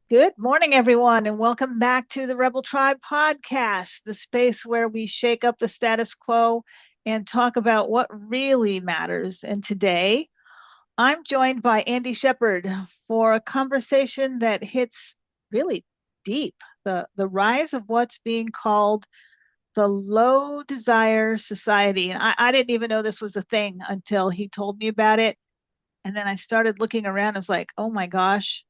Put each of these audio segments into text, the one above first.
Good morning, everyone, and welcome back to the Rebel Tribe podcast, the space where we shake up the status quo and talk about what really matters. And today, I'm joined by Andy Shepard for a conversation that hits really deep the rise of what's being called the low desire society. And I didn't even know this was a thing until he told me about it. And then I started looking around. I was like, oh my gosh,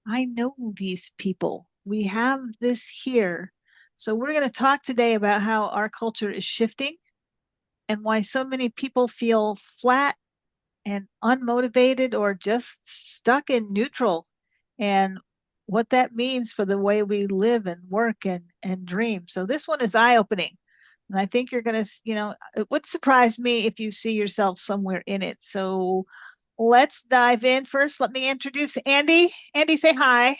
I know these people. We have this here. So, we're going to talk today about how our culture is shifting and why so many people feel flat and unmotivated or just stuck in neutral, and what that means for the way we live and work and dream. So, this one is eye opening. And I think you're going to, it would surprise me if you see yourself somewhere in it. So, let's dive in. First, let me introduce Andy. Andy, say hi.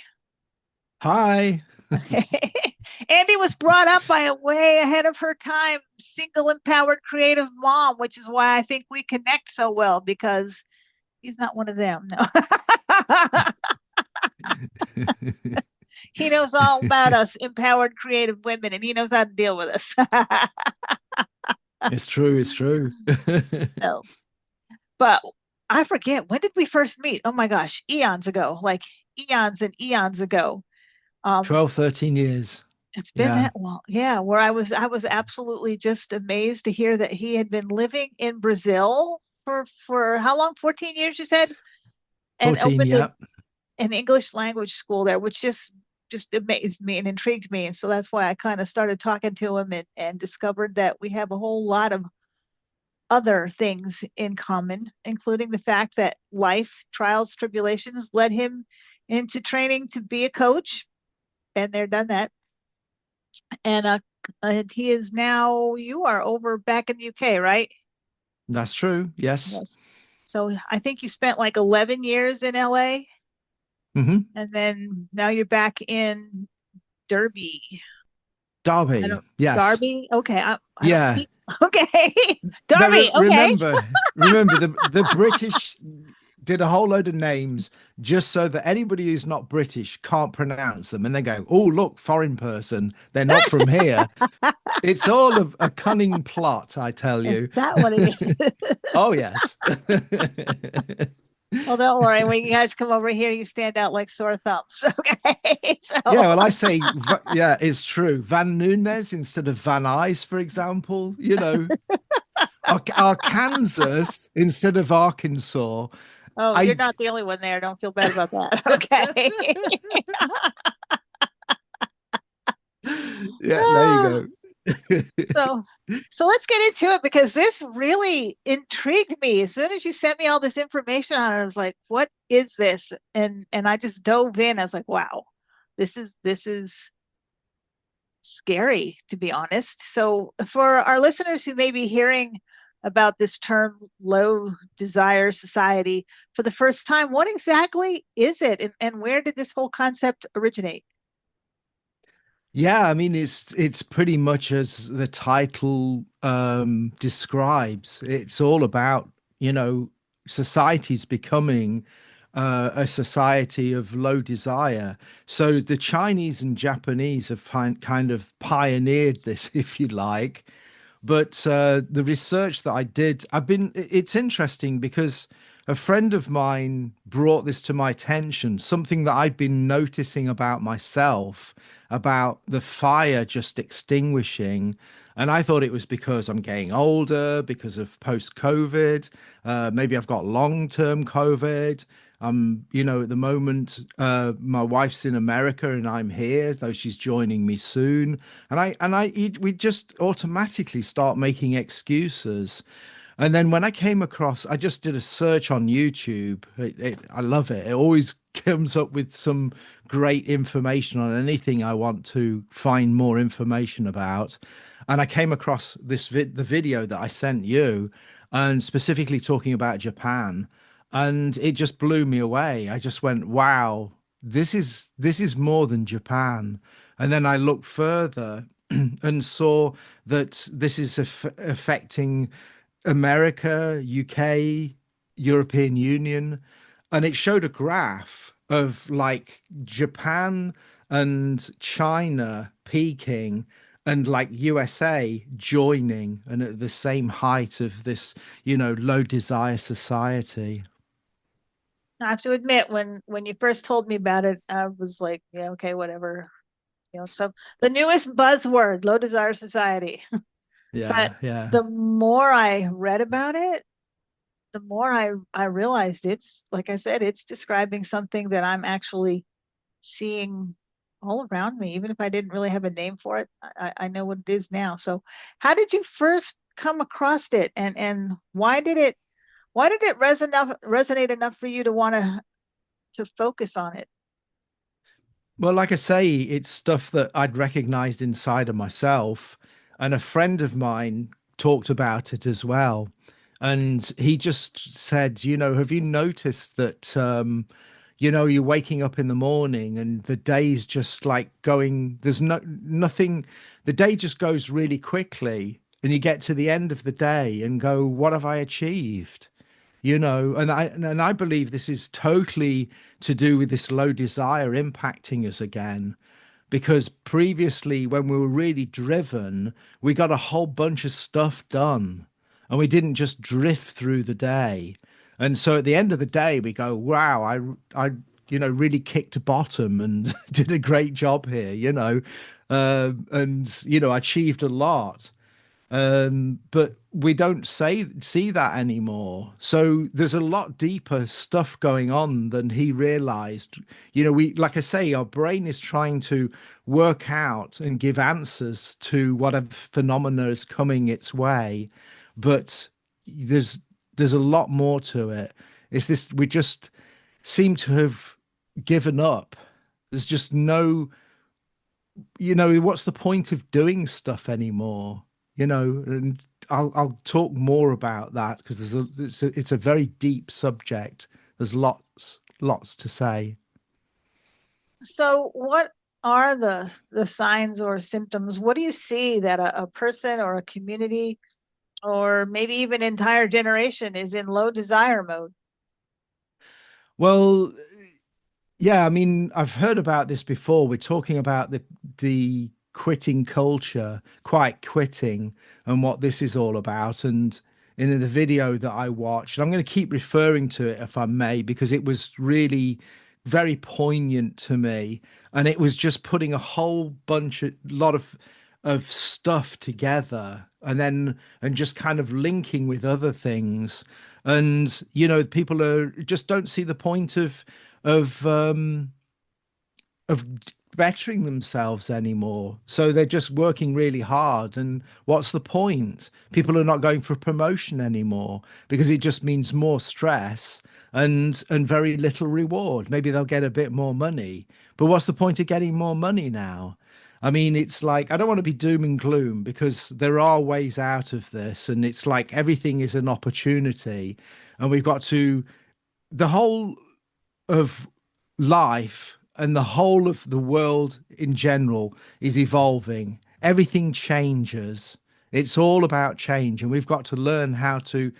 Hi. Andy was brought up by a way ahead of her time, single, empowered, creative mom, which is why I think we connect so well because he's not one of them. No, he knows all about us, empowered, creative women, and he knows how to deal with us. It's true. It's true. So, but I forget, when did we first meet? Oh my gosh, eons ago, like eons and eons ago. Um, 12, 13 years. It's been Yeah. that long. Yeah, where I was absolutely just amazed to hear that he had been living in Brazil for how long? 14 years, you said, and 14. opened Yeah. an English language school there, which just amazed me and intrigued me. And so that's why I kind of started talking to him and discovered that we have a whole lot of other things in common, including the fact that life trials, tribulations led him into training to be a coach. Been there, done that. And he is now, you are over back in the UK, right? That's true. Yes. Yes. So I think you spent like 11 years in LA, Hmm. and then now you're back in Derby. I Derby. don't, Yes. Darby. Okay. I don't Yeah. speak. Okay. No, Darby. Okay. remember the British did a whole load of names just so that anybody who's not British can't pronounce them. And they go, oh, look, foreign person. They're not from here. It's all a cunning plot, I tell Is you. that what it is? Oh, yes. Well, don't worry. When you guys come over here, you stand out like sore thumbs. Okay. So, Yeah, well, I say, yeah, it's true. Van Nunes instead of Van Nuys, for example, Arkansas instead of Arkansas. oh, you're I, not the only one there. Don't feel bad about that. Okay. yeah, there you go. So, so let's get into it because this really intrigued me. As soon as you sent me all this information on it, I was like, "What is this?" And I just dove in. I was like, "Wow, this is scary, to be honest." So, for our listeners who may be hearing about this term "low desire society" for the first time, what exactly is it, and where did this whole concept originate? Yeah, I mean it's pretty much as the title describes. It's all about, society's becoming a society of low desire. So the Chinese and Japanese have kind of pioneered this, if you like. But the research that I did, it's interesting because a friend of mine brought this to my attention, something that I'd been noticing about myself, about the fire just extinguishing. And I thought it was because I'm getting older, because of post-COVID. Maybe I've got long-term COVID. At the moment, my wife's in America and I'm here, though she's joining me soon. We just automatically start making excuses. And then when I came across, I just did a search on YouTube. I love it. It always comes up with some great information on anything I want to find more information about. And I came across the video that I sent you, and specifically talking about Japan, and it just blew me away. I just went, "Wow, this is more than Japan." And then I looked further and saw that this is affecting America, UK, European Union, and it showed a graph. of like Japan and China peaking and like USA joining and at the same height of this, low desire society. I have to admit, when you first told me about it, I was like, yeah, okay, whatever. So the newest buzzword, low desire society. But Yeah, yeah. the more I read about it, the more I realized it's, like I said, it's describing something that I'm actually seeing all around me. Even if I didn't really have a name for it, I know what it is now. So how did you first come across it, and why did it resonate enough for you to want to focus on it? Well, like I say, it's stuff that I'd recognized inside of myself. And a friend of mine talked about it as well. And he just said, have you noticed that, you're waking up in the morning and the day's just like going, there's nothing, the day just goes really quickly. And you get to the end of the day and go, what have I achieved? And I believe this is totally to do with this low desire impacting us again, because previously when we were really driven, we got a whole bunch of stuff done and we didn't just drift through the day. And so at the end of the day we go, wow, I really kicked bottom and did a great job here, and achieved a lot. But we don't see that anymore. So there's a lot deeper stuff going on than he realized. We, like I say, our brain is trying to work out and give answers to whatever phenomena is coming its way, but there's there's a lot more to it. It's this, we just seem to have given up. There's just no, what's the point of doing stuff anymore? And I'll talk more about that because it's a very deep subject. There's lots to say. So what are the signs or symptoms? What do you see that a person or a community or maybe even entire generation is in low desire mode? Well, yeah, I mean, I've heard about this before. We're talking about the quitting culture, quiet quitting, and what this is all about. And in the video that I watched, I'm going to keep referring to it if I may, because it was really very poignant to me, and it was just putting a whole bunch of lot of stuff together, and just kind of linking with other things. And people are just don't see the point of um of bettering themselves anymore. So they're just working really hard. And what's the point? People are not going for promotion anymore because it just means more stress and very little reward. Maybe they'll get a bit more money. But what's the point of getting more money now? I mean, it's like, I don't want to be doom and gloom because there are ways out of this. And it's like everything is an opportunity. And we've got to, the whole of life and the whole of the world in general is evolving. Everything changes. It's all about change, and we've got to learn how to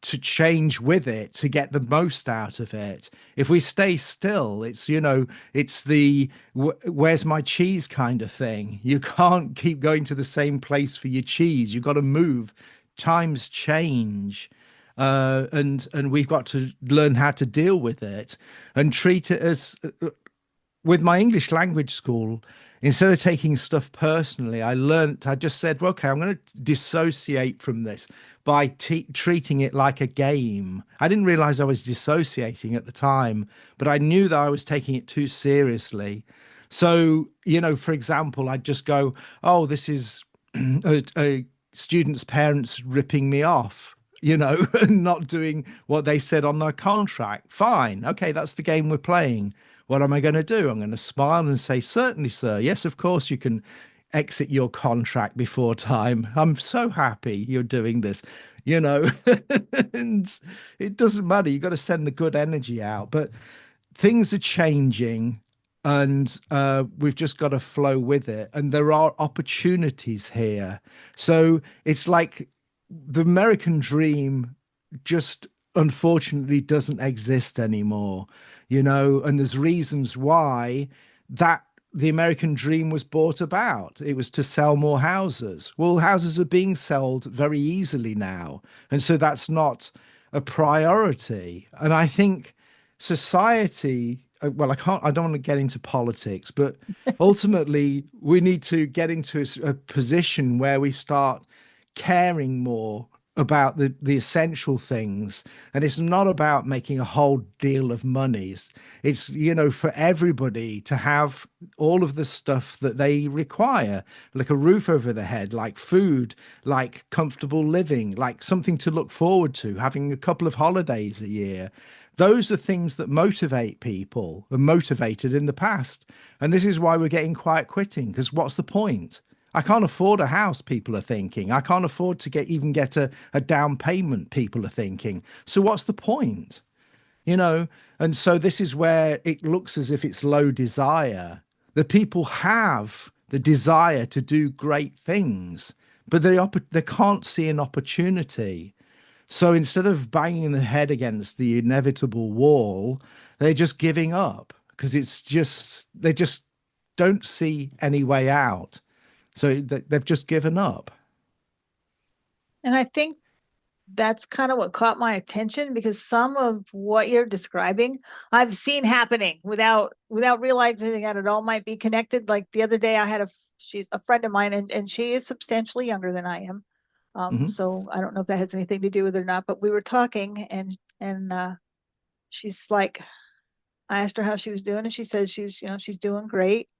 change with it to get the most out of it. If we stay still, it's the where's my cheese kind of thing. You can't keep going to the same place for your cheese. You've got to move. Times change, and we've got to learn how to deal with it and treat it as with my English language school. Instead of taking stuff personally, I just said, well, okay, I'm going to dissociate from this by treating it like a game. I didn't realize I was dissociating at the time, but I knew that I was taking it too seriously. So, for example, I'd just go, oh, this is a student's parents ripping me off, and not doing what they said on their contract. Fine. Okay, that's the game we're playing. What am I going to do? I'm going to smile and say, certainly, sir. Yes, of course, you can exit your contract before time. I'm so happy you're doing this, and it doesn't matter. You've got to send the good energy out. But things are changing, and we've just got to flow with it. And there are opportunities here. So it's like the American dream just unfortunately doesn't exist anymore, and there's reasons why that the American dream was brought about. It was to sell more houses. Well, houses are being sold very easily now. And so that's not a priority. And I think society, well, I don't want to get into politics, but ultimately we need to get into a position where we start caring more about the essential things. And it's not about making a whole deal of money. It's, for everybody to have all of the stuff that they require, like a roof over their head, like food, like comfortable living, like something to look forward to, having a couple of holidays a year. Those are things that motivate people and motivated in the past. And this is why we're getting quiet quitting, because what's the point? I can't afford a house, people are thinking. I can't afford to get a down payment, people are thinking. So what's the point? You know? And so this is where it looks as if it's low desire. The people have the desire to do great things, but they can't see an opportunity. So instead of banging the head against the inevitable wall, they're just giving up because they just don't see any way out. So they've just given up. And I think that's kind of what caught my attention because some of what you're describing I've seen happening without realizing that it all might be connected. Like the other day I had she's a friend of mine and she is substantially younger than I am. Hmm. So I don't know if that has anything to do with it or not, but we were talking and she's like, I asked her how she was doing and she said she's doing great.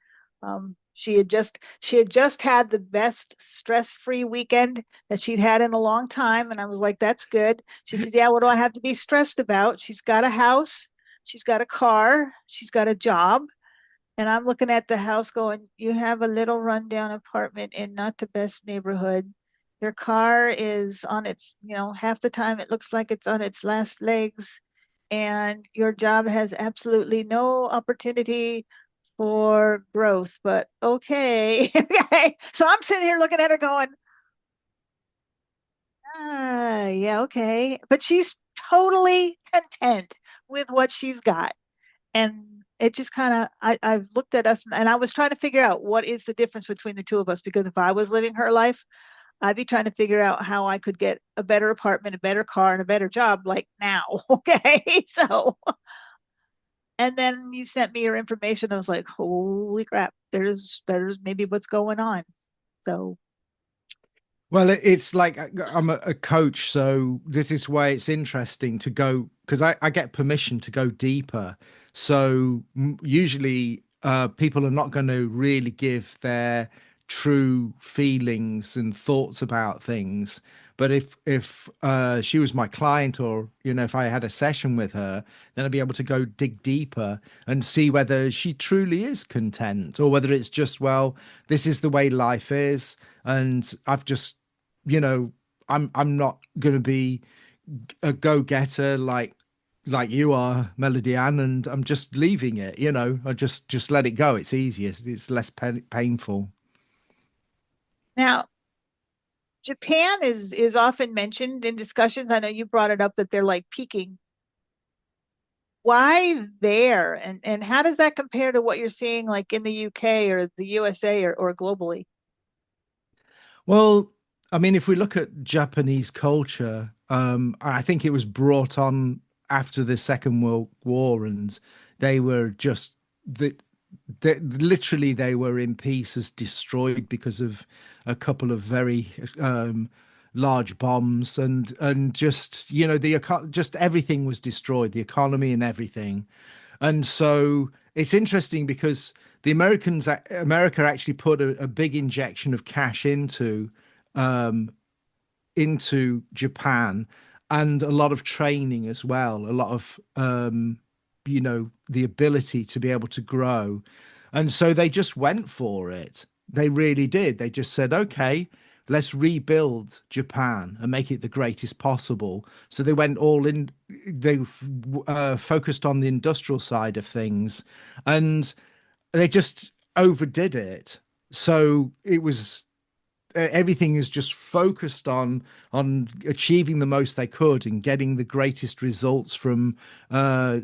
She had just had the best stress-free weekend that she'd had in a long time, and I was like, "That's good." She said, "Yeah, what do I have to be stressed about?" She's got a house, she's got a car, she's got a job, and I'm looking at the house going, "You have a little rundown apartment in not the best neighborhood. Your car is on half the time it looks like it's on its last legs, and your job has absolutely no opportunity for growth, but okay." Okay. So I'm sitting here looking at her going, yeah, okay. But she's totally content with what she's got. And it just kind of, I've looked at us and I was trying to figure out what is the difference between the two of us. Because if I was living her life, I'd be trying to figure out how I could get a better apartment, a better car, and a better job like now. Okay. So and then you sent me your information. I was like, holy crap, there's maybe what's going on. So Well, it's like I'm a coach, so this is why it's interesting to go because I get permission to go deeper. So usually people are not going to really give their true feelings and thoughts about things. But if she was my client or if I had a session with her, then I'd be able to go dig deeper and see whether she truly is content or whether it's just, well, this is the way life is and I've just you know, I'm not gonna be a go-getter like you are, Melody Ann, and I'm just leaving it, I just let it go. It's easier, it's less painful. now Japan is often mentioned in discussions. I know you brought it up that they're like peaking. Why there? And how does that compare to what you're seeing like in the UK or the USA or globally? Well, I mean, if we look at Japanese culture, I think it was brought on after the Second World War, and they were just literally they were in pieces, destroyed because of a couple of very large bombs, and just just everything was destroyed, the economy and everything. And so it's interesting because America actually put a big injection of cash um, into Japan and a lot of training as well, a lot of the ability to be able to grow. And so they just went for it. They really did. They just said, okay, let's rebuild Japan and make it the greatest possible. So they went all in, they focused on the industrial side of things and they just overdid it. So it was everything is just focused on achieving the most they could and getting the greatest results from uh,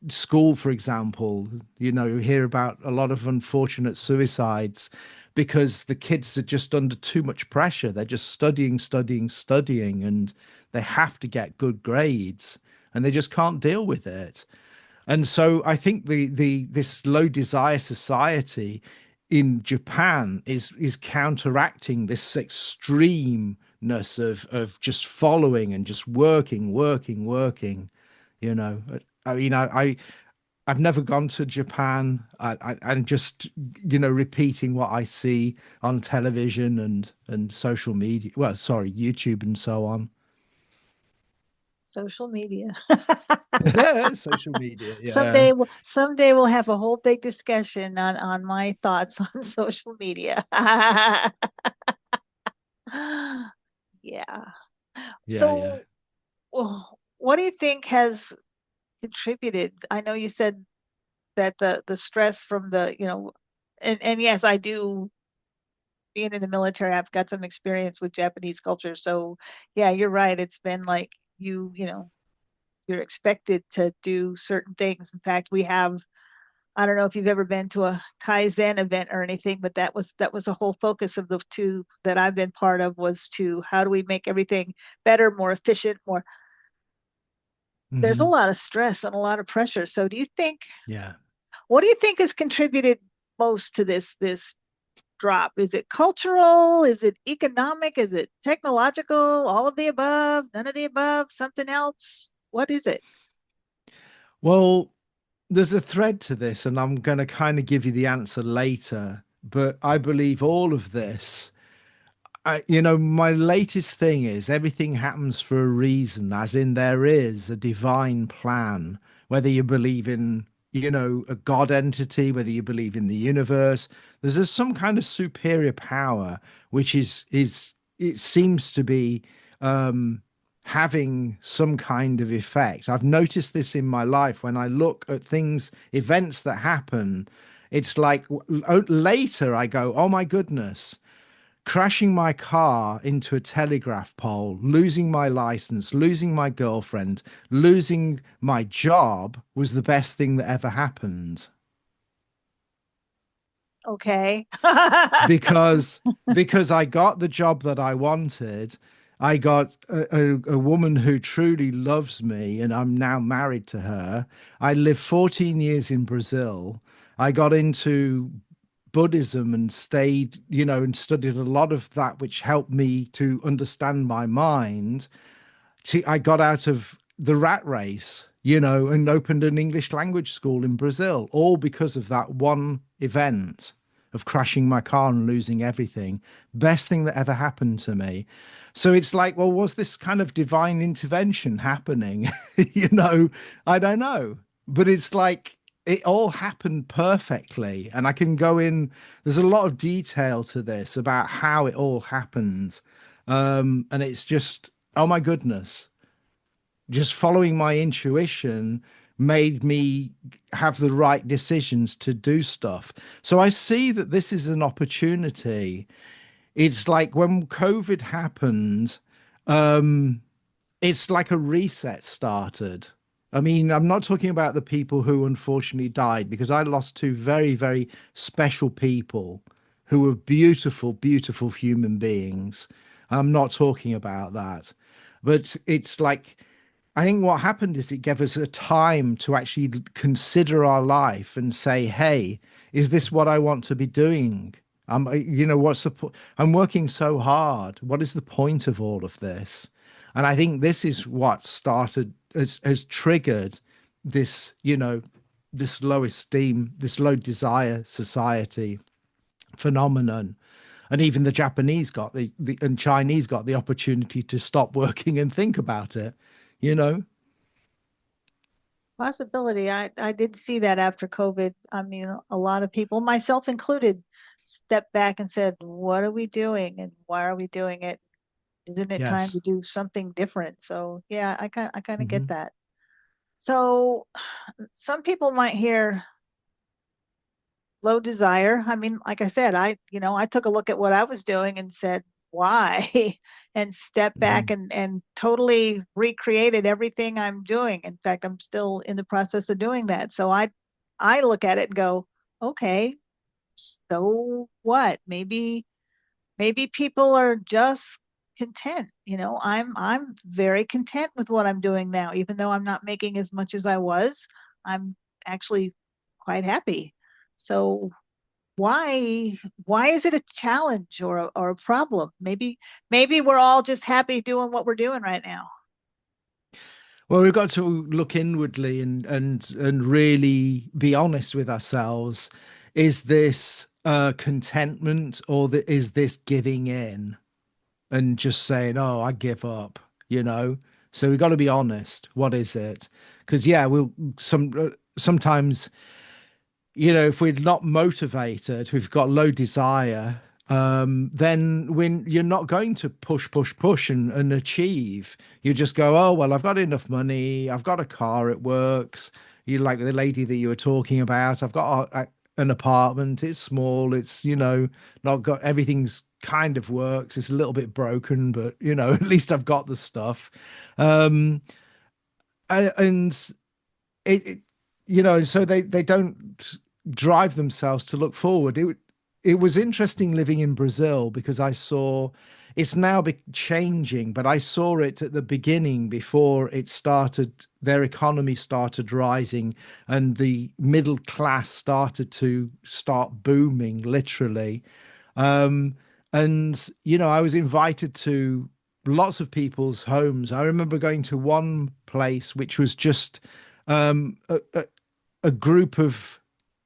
school, for example. You hear about a lot of unfortunate suicides because the kids are just under too much pressure. They're just studying, studying, studying, and they have to get good grades, and they just can't deal with it. And so I think the this low desire society in Japan is counteracting this extremeness of just following and just working, working, working. You know, I mean, I've never gone to Japan. I'm just repeating what I see on television and social media. Well, sorry, YouTube and so on. Social media. Social media, yeah. Someday we'll have a whole big discussion on my thoughts on social media. Yeah. Yeah, yeah. So, what do you think has contributed? I know you said that the stress from and yes, I do, being in the military, I've got some experience with Japanese culture. So, yeah, you're right. It's been like you're expected to do certain things. In fact, I don't know if you've ever been to a Kaizen event or anything, but that was the whole focus of the two that I've been part of, was to how do we make everything better, more efficient, more. There's a Hmm. lot of stress and a lot of pressure. So Yeah. what do you think has contributed most to this drop? Is it cultural? Is it economic? Is it technological? All of the above? None of the above? Something else? What is it? Well, there's a thread to this, and I'm going to kind of give you the answer later. But I believe all of this. My latest thing is everything happens for a reason, as in there is a divine plan, whether you believe in, a God entity, whether you believe in the universe, some kind of superior power, which it seems to be um, having some kind of effect. I've noticed this in my life when I look at things, events that happen. It's like later I go, oh my goodness, crashing my car into a telegraph pole, losing my license, losing my girlfriend, losing my job was the best thing that ever happened. Okay. Because I got the job that I wanted. I got a woman who truly loves me, and I'm now married to her. I lived 14 years in Brazil. I got into Buddhism and stayed, and studied a lot of that, which helped me to understand my mind. I got out of the rat race, and opened an English language school in Brazil, all because of that one event of crashing my car and losing everything. Best thing that ever happened to me. So it's like, well, was this kind of divine intervention happening? you know, I don't know. But it's like it all happened perfectly. And I can go in, there's a lot of detail to this about how it all happened. And it's just, oh my goodness, just following my intuition made me have the right decisions to do stuff. So I see that this is an opportunity. It's like when COVID happened, um, it's like a reset started. I mean, I'm not talking about the people who unfortunately died, because I lost two very, very special people who were beautiful, beautiful human beings. I'm not talking about that. But it's like, I think what happened is it gave us a time to actually consider our life and say, hey, is this what I want to be doing? What's the point? I'm working so hard. What is the point of all of this? And I think this is what has triggered this, this low esteem, this low desire society phenomenon. And even the Japanese and Chinese got the opportunity to stop working and think about it, you know? Possibility. I did see that after COVID. I mean, a lot of people, myself included, stepped back and said, "What are we doing, and why are we doing it? Isn't it time Yes. to do something different?" So, yeah, I kind of get Hmm. that. So, some people might hear, low desire. I mean, like I said, I took a look at what I was doing and said, why? And stepped back Mhm. and totally recreated everything I'm doing. In fact, I'm still in the process of doing that. So I look at it and go, okay, so what? Maybe people are just content. I'm very content with what I'm doing now, even though I'm not making as much as I was. I'm actually quite happy. So why is it a challenge or a problem? Maybe we're all just happy doing what we're doing right now. Well, we've got to look inwardly and really be honest with ourselves. Is this contentment, or is this giving in and just saying, "Oh, I give up," you know? So we've got to be honest. What is it? Because yeah, sometimes, if we're not motivated, we've got low desire, then when you're not going to push and achieve, you just go, oh, well, I've got enough money. I've got a car. It works. You like the lady that you were talking about. I've got an apartment. It's small. It's, not got everything's kind of works. It's a little bit broken, but, at least I've got the stuff. Um, and it so they don't drive themselves to look forward. It was interesting living in Brazil because I saw it's now changing, but I saw it at the beginning before it started, their economy started rising and the middle class started to start booming, literally. um and I was invited to lots of people's homes. I remember going to one place which was just um, a, a, a group of,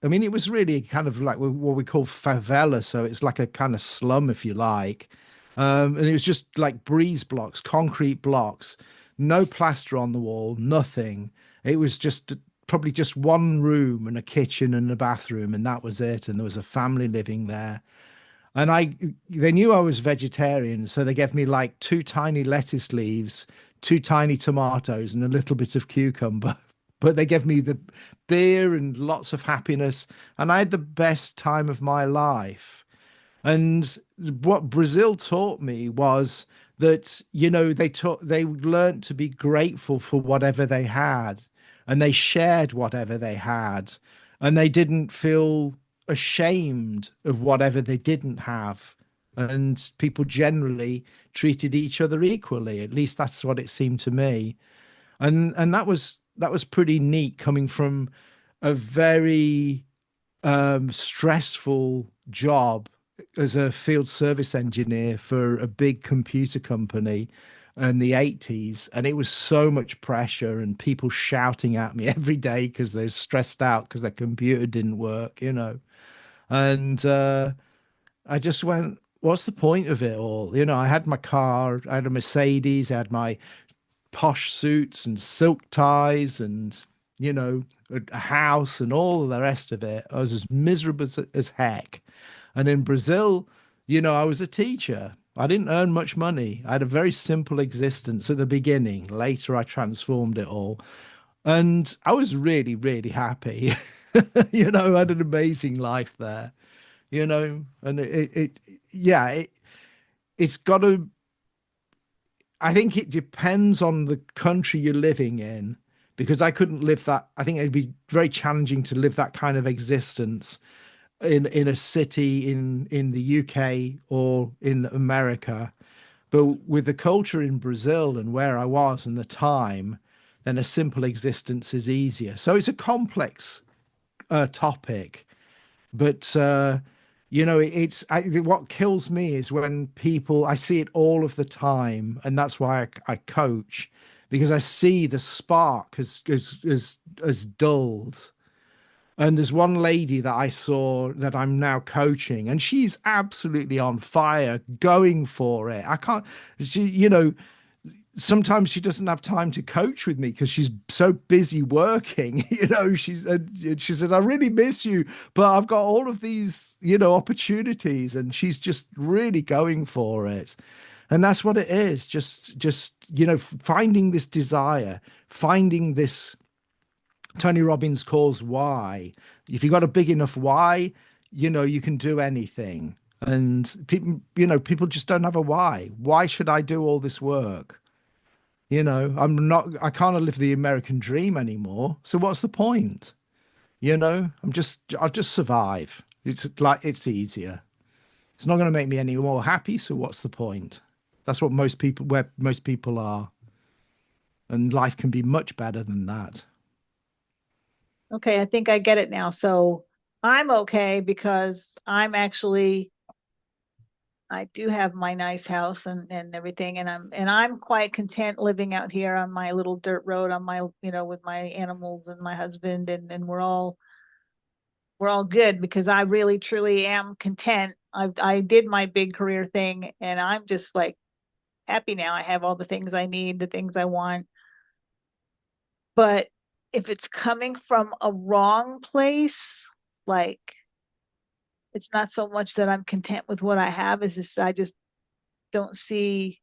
I mean, it was really kind of like what we call favela. So it's like a kind of slum, if you like. And it was just like breeze blocks, concrete blocks, no plaster on the wall, nothing. It was just probably just one room and a kitchen and a bathroom, and that was it. And there was a family living there. And they knew I was vegetarian, so they gave me like two tiny lettuce leaves, two tiny tomatoes, and a little bit of cucumber. But they gave me the beer and lots of happiness, and I had the best time of my life. And what Brazil taught me was that, they learned to be grateful for whatever they had, and they shared whatever they had, and they didn't feel ashamed of whatever they didn't have. And people generally treated each other equally. At least that's what it seemed to me. And that was pretty neat coming from a very stressful job as a field service engineer for a big computer company in the 80s. And it was so much pressure and people shouting at me every day because they're stressed out because their computer didn't work. And I just went, what's the point of it all? I had my car, I had a Mercedes, I had my posh suits and silk ties and a house and all the rest of it. I was as miserable as heck. And in Brazil, I was a teacher. I didn't earn much money. I had a very simple existence at the beginning. Later, I transformed it all. And I was really, really happy. I had an amazing life there, and yeah, it's got to, I think it depends on the country you're living in, because I couldn't live that. I think it'd be very challenging to live that kind of existence in a city in the UK or in America. But with the culture in Brazil and where I was and the time, then a simple existence is easier. So it's a complex topic, but what kills me is when people, I see it all of the time, and that's why I coach, because I see the spark has dulled. And there's one lady that I saw that I'm now coaching, and she's absolutely on fire, going for it. I can't, she, sometimes she doesn't have time to coach with me because she's so busy working. She said, I really miss you, but I've got all of these opportunities, and she's just really going for it. And that's what it is, just finding this desire, finding this Tony Robbins calls why. If you got a big enough why, you can do anything. And people, people just don't have a why. Why should I do all this work? I can't live the American dream anymore. So what's the point? I'll just survive. It's like, it's easier. It's not going to make me any more happy. So what's the point? That's what where most people are. And life can be much better than that. Okay, I think I get it now. So I'm okay because I do have my nice house and everything, and I'm quite content living out here on my little dirt road on my, with my animals and my husband, and we're all good because I really truly am content. I did my big career thing, and I'm just like happy now. I have all the things I need, the things I want. But if it's coming from a wrong place, like it's not so much that I'm content with what I have, is just I just don't see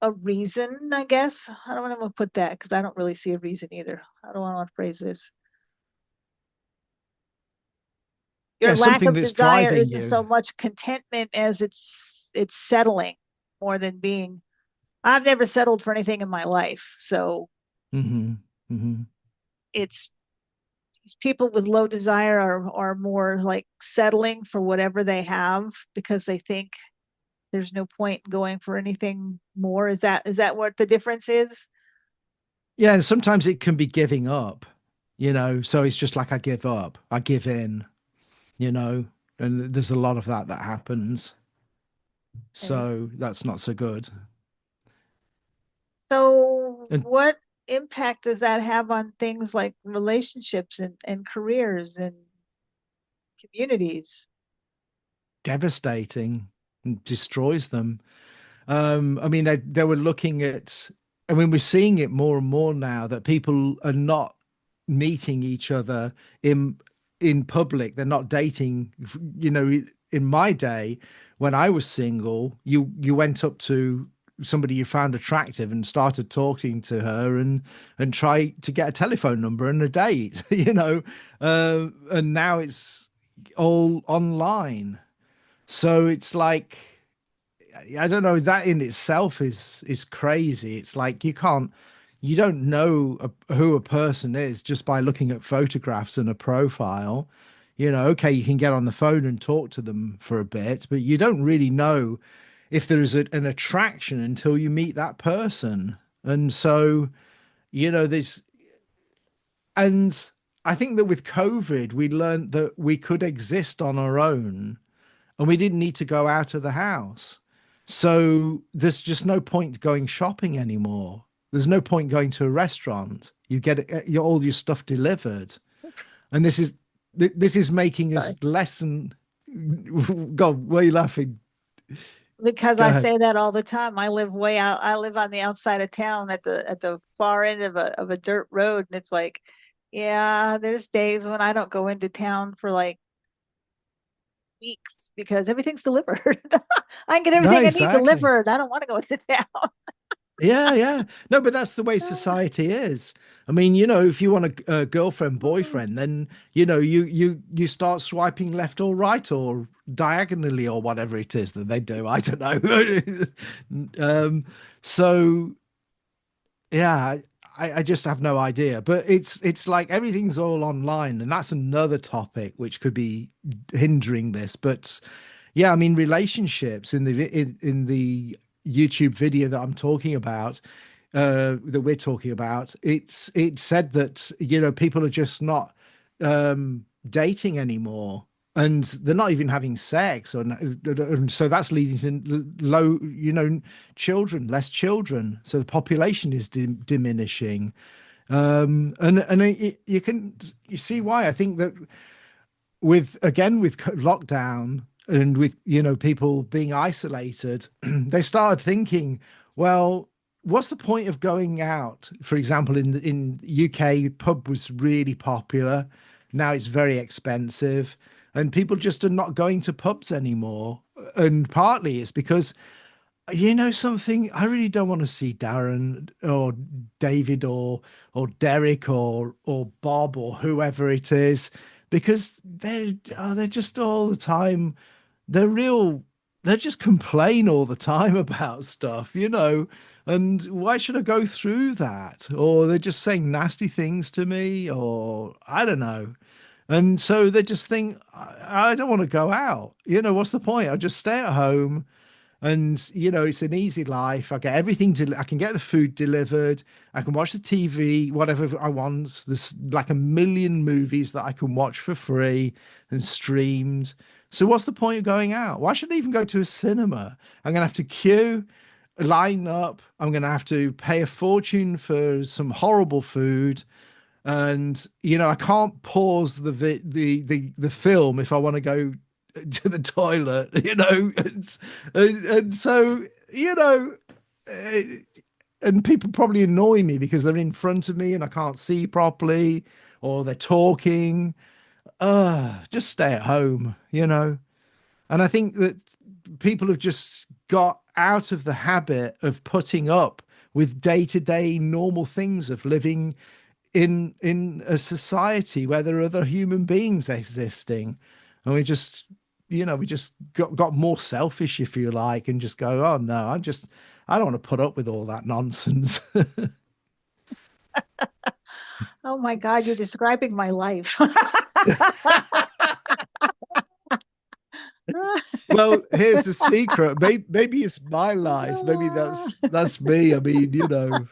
a reason, I guess. I don't want to put that because I don't really see a reason either. I don't want to phrase this. Your Yeah, lack something of that's desire driving isn't you. so much contentment as it's settling more than being. I've never settled for anything in my life. So Hmm. Hmm. it's people with low desire are more like settling for whatever they have because they think there's no point in going for anything more. Is that what the difference is? Yeah, and sometimes it can be giving up, so it's just like I give up, I give in, you know, and there's a lot of that happens. Okay. So that's not so good. So And what impact does that have on things like relationships and careers and communities? devastating and destroys them. I mean, they were looking at, I mean, we're seeing it more and more now that people are not meeting each other in public. They're not dating. In my day, when I was single, you went up to somebody you found attractive and started talking to her and try to get a telephone number and a date. And now it's all online. So it's like, I don't know, that in itself is crazy. It's like you don't know who a person is just by looking at photographs and a profile. Okay, you can get on the phone and talk to them for a bit, but you don't really know if there is an attraction until you meet that person. And so, there's, and I think that with COVID, we learned that we could exist on our own and we didn't need to go out of the house. So there's just no point going shopping anymore. There's no point going to a restaurant. You get all your stuff delivered, and this is making us Sorry. less than. God, why are you laughing? Because Go I ahead. say that all the time. I live way out. I live on the outside of town at the far end of a dirt road, and it's like, yeah, there's days when I don't go into town for like weeks because everything's delivered. I can get No, everything I need exactly. delivered. I don't want to go into town. Yeah, yeah. No, but that's the way society is. I mean, if you want a girlfriend, boyfriend, then you start swiping left or right or diagonally or whatever it is that they do. I don't know. So yeah, I just have no idea. But it's like everything's all online, and that's another topic which could be hindering this. But yeah, I mean, relationships in the YouTube video that I'm talking about, that we're talking about, it said that people are just not dating anymore, and they're not even having sex, and so that's leading to low, children, less children. So the population is diminishing, and you see why. I think that with lockdown and with people being isolated, they started thinking, well, what's the point of going out? For example, in UK, pub was really popular. Now it's very expensive, and people just are not going to pubs anymore. And partly it's because You know something? I really don't want to see Darren or David or Derek or Bob or whoever it is because they're just all the time. They're real. They just complain all the time about stuff, you know. And why should I go through that? Or they're just saying nasty things to me, or I don't know. And so they just think, I don't want to go out. You know, what's the point? I'll just stay at home and it's an easy life. I get everything I can get the food delivered. I can watch the TV, whatever I want. There's like a million movies that I can watch for free and streamed. So what's the point of going out? Why should I even go to a cinema? I'm gonna have to queue, line up. I'm gonna have to pay a fortune for some horrible food. And I can't pause the film if I want to go to the toilet, and so uh, and people probably annoy me because they're in front of me and I can't see properly, or they're talking. Just stay at home. And I think that people have just got out of the habit of putting up with day-to-day normal things of living in a society where there are other human beings existing, and we just got more selfish, if you like, and just go, oh no, I don't want to put up with all that nonsense. Oh my God, you're describing my life. Well, here's the secret. Maybe it's my life. Maybe that's me. I mean,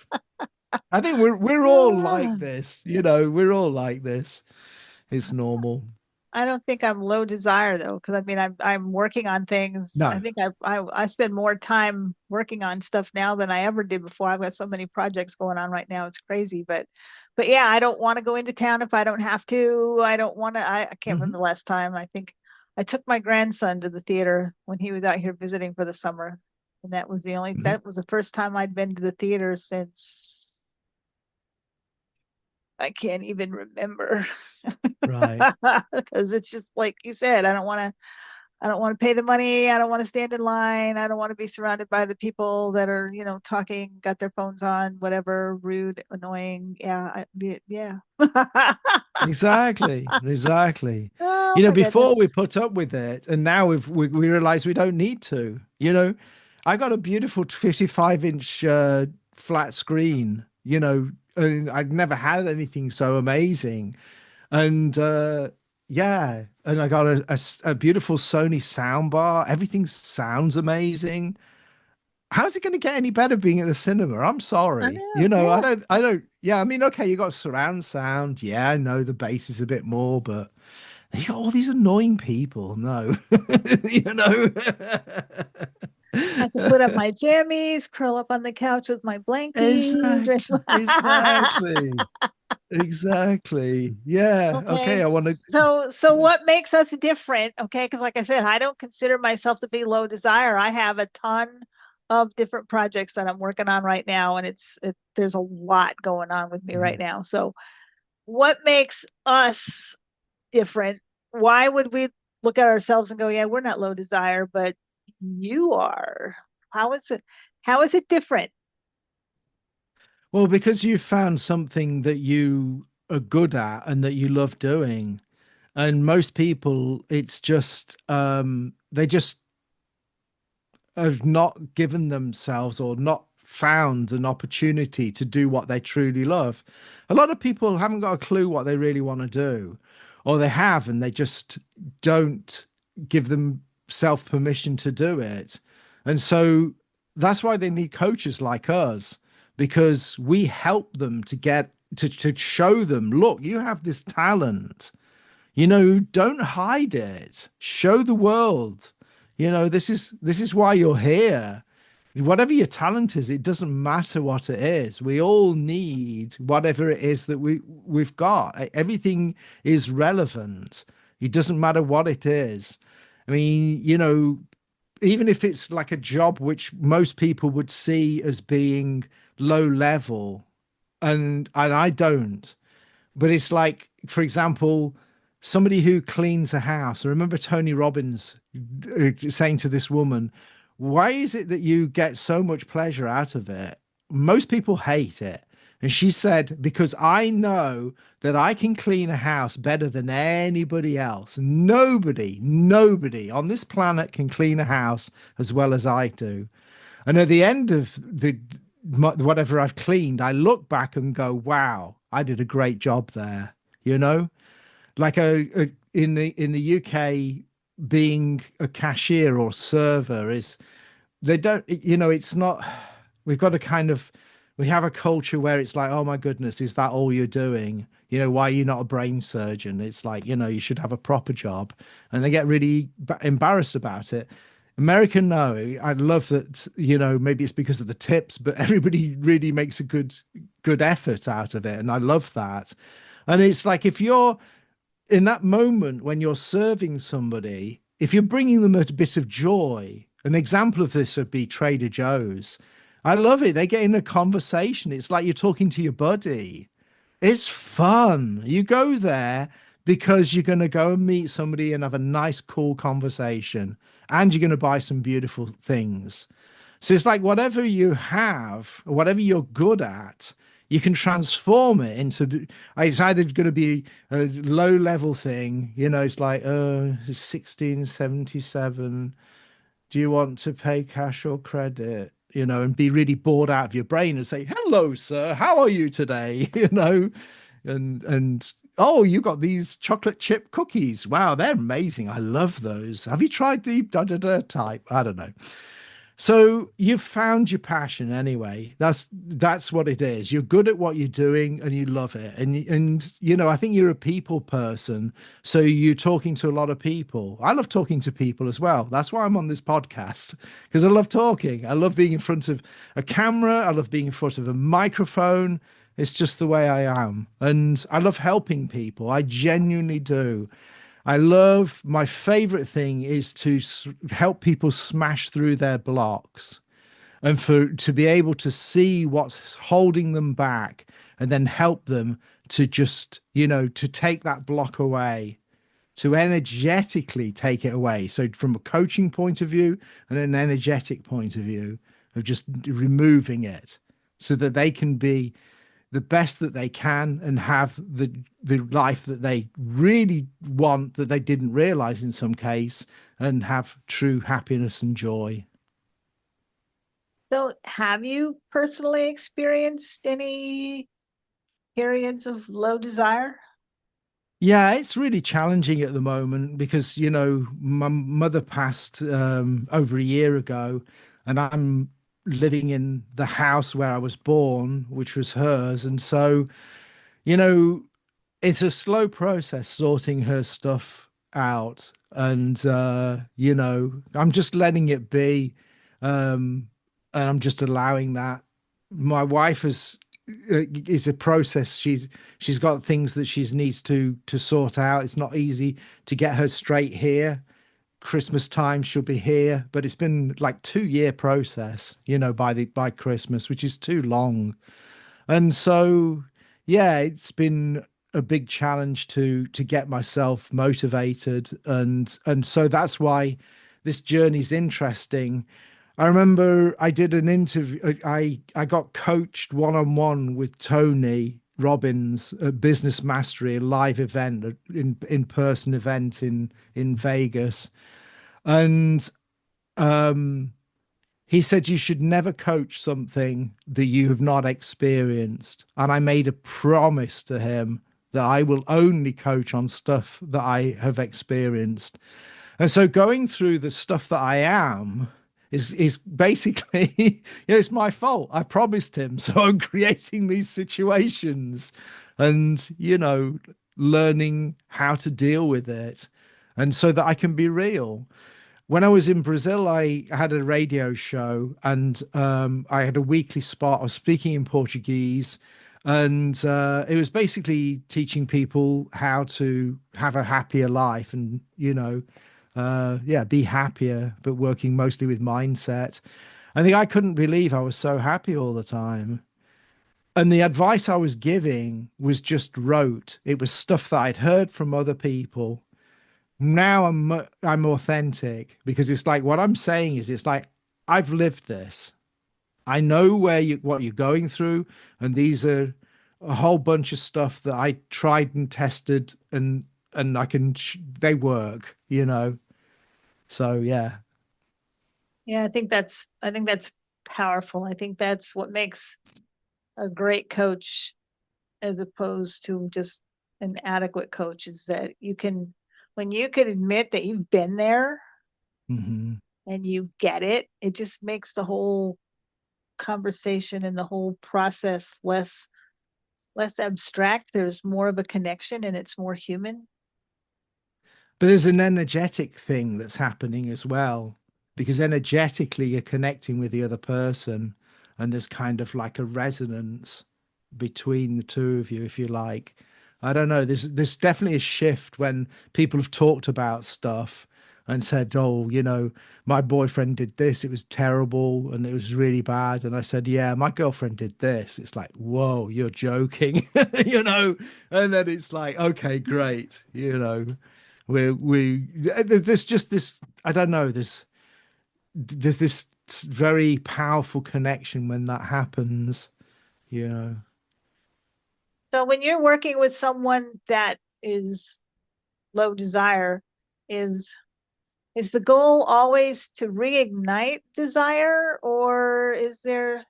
I think we're all like this. We're all like this. It's normal. I don't think I'm low desire though, because I mean I'm working on things. I No. think I spend more time working on stuff now than I ever did before. I've got so many projects going on right now. It's crazy, but yeah, I don't want to go into town if I don't have to. I don't want to. I can't remember Mhm. the last time. I think I took my grandson to the theater when he was out here visiting for the summer, and Mhm. that was the first time I'd been to the theater since I can't even remember. Right. Because it's just like you said, I don't want to pay the money. I don't want to stand in line. I don't want to be surrounded by the people that are, talking, got their phones on, whatever, rude, annoying. Yeah. Exactly, exactly. Oh my Before we goodness. put up with it, and now we realize we don't need to. I got a beautiful 55-inch flat screen. And I'd never had anything so amazing. And yeah, and I got a beautiful Sony soundbar. Everything sounds amazing. How's it going to get any better being at the cinema? I'm I sorry. know. Yeah. Yeah, I mean, okay, you got surround sound. Yeah, I know the bass is a bit more, but you got all these annoying people. No, you know. I can put up my jammies, curl up on the couch with my blankie, drink. Exactly, exactly, exactly. Yeah. Okay, Okay, I want to. so what makes us different? Okay, because like I said, I don't consider myself to be low desire. I have a ton of different projects that I'm working on right now, and there's a lot going on with me right now. So, what makes us different? Why would we look at ourselves and go, "Yeah, we're not low desire, but you are"? How is it? How is it different? Well, because you found something that you are good at and that you love doing. And most people, it's just they just have not given themselves or not found an opportunity to do what they truly love. A lot of people haven't got a clue what they really want to do, or they have and they just don't give themselves permission to do it. And so that's why they need coaches like us, because we help them to show them, look, you have this talent, don't hide it. Show the world. This is why you're here. Whatever your talent is, it doesn't matter what it is. We all need whatever it is that we've got. Everything is relevant. It doesn't matter what it is. I mean, even if it's like a job which most people would see as being low level, and I don't. But it's like, for example, somebody who cleans a house. I remember Tony Robbins saying to this woman, why is it that you get so much pleasure out of it? Most people hate it. And she said, because I know that I can clean a house better than anybody else. Nobody on this planet can clean a house as well as I do. And at the end of whatever I've cleaned, I look back and go, wow, I did a great job there. You know, like in the UK, being a cashier or server is they don't, it's not, we've got to kind of, we have a culture where it's like, oh my goodness, is that all you're doing? Why are you not a brain surgeon? It's like, you should have a proper job. And they get really embarrassed about it. American, no, I love that, maybe it's because of the tips, but everybody really makes a good effort out of it. And I love that. And it's like, if you're in that moment when you're serving somebody, if you're bringing them a bit of joy, an example of this would be Trader Joe's. I love it. They get in a conversation. It's like you're talking to your buddy. It's fun. You go there because you're going to go and meet somebody and have a nice, cool conversation, and you're going to buy some beautiful things. So it's like whatever you have, whatever you're good at, you can transform it into, it's either going to be a low level thing, it's like 1677. Do you want to pay cash or credit? And be really bored out of your brain and say, hello, sir, how are you today? And oh, you got these chocolate chip cookies. Wow, they're amazing. I love those. Have you tried the da da da type? I don't know. So you've found your passion anyway. That's what it is. You're good at what you're doing and you love it. And I think you're a people person. So you're talking to a lot of people. I love talking to people as well. That's why I'm on this podcast, because I love talking. I love being in front of a camera. I love being in front of a microphone. It's just the way I am. And I love helping people. I genuinely do. I love, my favorite thing is to help people smash through their blocks, and to be able to see what's holding them back and then help them to just, to take that block away, to energetically take it away. So from a coaching point of view and an energetic point of view of just removing it so that they can be the best that they can and have the life that they really want, that they didn't realize in some case, and have true happiness and joy. So, have you personally experienced any periods of low desire? Yeah, it's really challenging at the moment because, my mother passed over a year ago, and I'm living in the house where I was born, which was hers. And so, you know, it's a slow process sorting her stuff out. And, I'm just letting it be. And I'm just allowing that. My wife is a process. She's got things that she needs to sort out. It's not easy to get her straight here. Christmas time she'll be here, but it's been like 2 year process, by Christmas, which is too long. And so, yeah, it's been a big challenge to get myself motivated, and so that's why this journey's interesting. I remember I did an interview. I got coached one on one with Tony Robbins at Business Mastery, a live event, in person event in Vegas, and he said you should never coach something that you have not experienced. And I made a promise to him that I will only coach on stuff that I have experienced. And so going through the stuff that I am is basically, it's my fault. I promised him. So I'm creating these situations and, learning how to deal with it. And so that I can be real. When I was in Brazil, I had a radio show, and I had a weekly spot. I was speaking in Portuguese, and it was basically teaching people how to have a happier life and, be happier, but working mostly with mindset. I think I couldn't believe I was so happy all the time. And the advice I was giving was just rote. It was stuff that I'd heard from other people. Now I'm authentic, because it's like what I'm saying is, it's like I've lived this. I know what you're going through, and these are a whole bunch of stuff that I tried and tested, and they work, you know. So yeah. Yeah, I think that's powerful. I think that's what makes a great coach as opposed to just an adequate coach is that when you can admit that you've been there Hmm. and you get it, it just makes the whole conversation and the whole process less abstract. There's more of a connection and it's more human. But there's an energetic thing that's happening as well, because energetically you're connecting with the other person, and there's kind of like a resonance between the two of you, if you like. I don't know. There's definitely a shift when people have talked about stuff and said, "Oh, my boyfriend did this. It was terrible and it was really bad." And I said, "Yeah, my girlfriend did this." It's like, "Whoa, you're joking," you know. And then it's like, "Okay, great." There's just this, I don't know, there's this very powerful connection when that happens, you know. So when you're working with someone that is low desire, is is the goal always to reignite desire, or is there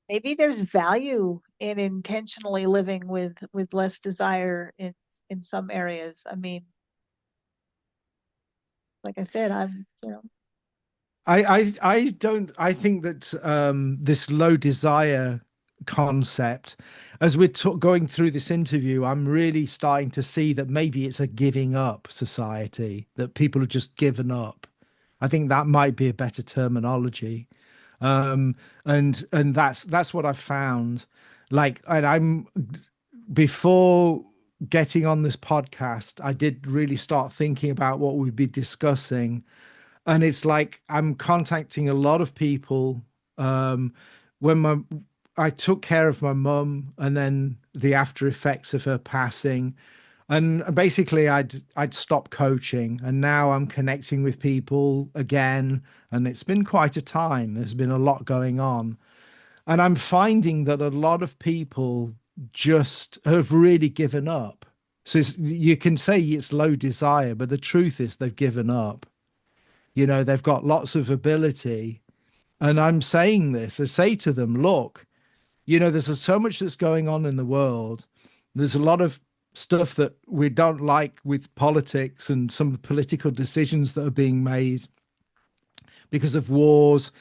maybe there's value in intentionally living with less desire in some areas? I mean, like I said, I think that this low desire concept, as we're going through this interview, I'm really starting to see that maybe it's a giving up society, that people have just given up. I think that might be a better terminology. And that's what I found. Like, and I'm before getting on this podcast, I did really start thinking about what we'd be discussing, and it's like I'm contacting a lot of people. Um, when I took care of my mum, and then the after effects of her passing, and basically I'd stopped coaching, and now I'm connecting with people again, and it's been quite a time. There's been a lot going on, and I'm finding that a lot of people just have really given up. So you can say it's low desire, but the truth is they've given up. They've got lots of ability. And I'm saying this, I say to them, look, there's so much that's going on in the world. There's a lot of stuff that we don't like with politics and some political decisions that are being made because of wars,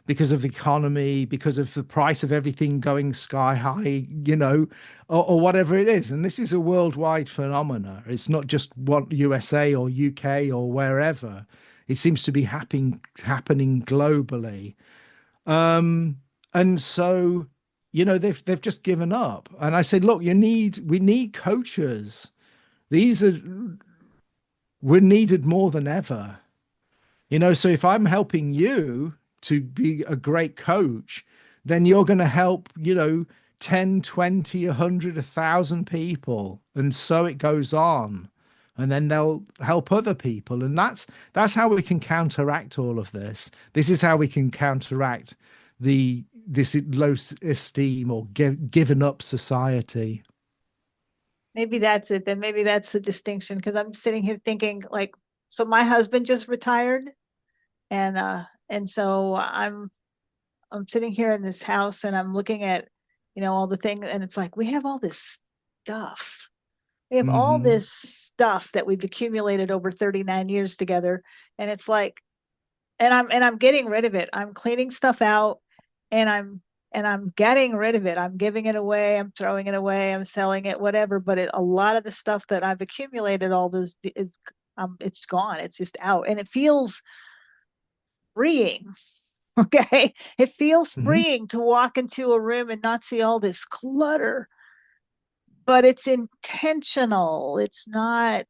because of economy, because of the price of everything going sky high, or whatever it is. And this is a worldwide phenomena. It's not just one USA or UK or wherever. It seems to be happening globally. And so, they've just given up. And I said, look, we need coaches. These are we're needed more than ever. So if I'm helping you to be a great coach, then you're going to help, 10, 20, 100, 1,000 people. And so it goes on. And then they'll help other people. And that's how we can counteract all of this. This is how we can counteract this low esteem or given up society. maybe that's it. Then maybe that's the distinction because I'm sitting here thinking like, so my husband just retired, and so I'm sitting here in this house and I'm looking at, all the things, and it's like we have all this stuff. We have all Hmm. this stuff that we've accumulated over 39 years together, and it's like, and I'm getting rid of it. I'm cleaning stuff out, and I'm getting rid of it. I'm giving it away. I'm throwing it away. I'm selling it, whatever. But a lot of the stuff that I've accumulated, all this is, it's gone. It's just out, and it feels freeing. Okay. It feels Hmm. freeing to walk into a room and not see all this clutter, but it's intentional. It's not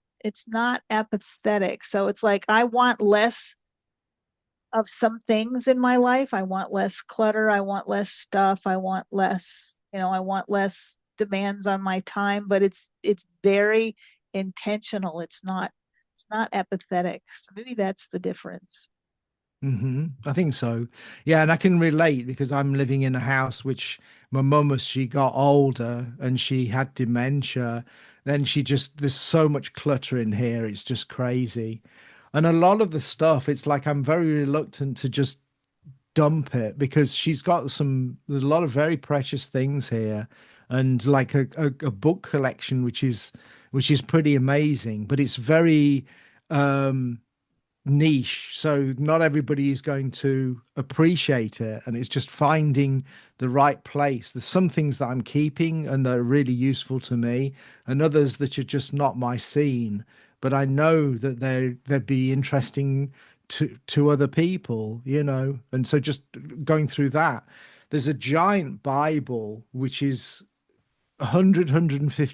apathetic. So it's like I want less of some things in my life. I want less clutter. I want less stuff. I want less demands on my time, but it's very intentional. It's not apathetic. So maybe that's the difference. I think so. Yeah, and I can relate because I'm living in a house which my mum, as she got older and she had dementia, then she just, there's so much clutter in here. It's just crazy. And a lot of the stuff, it's like I'm very reluctant to just dump it because she's got there's a lot of very precious things here and like a book collection which is pretty amazing, but it's very um niche, so not everybody is going to appreciate it, and it's just finding the right place. There's some things that I'm keeping and they're really useful to me, and others that are just not my scene, but I know that they'd be interesting to other people, and so just going through that, there's a giant Bible which is 100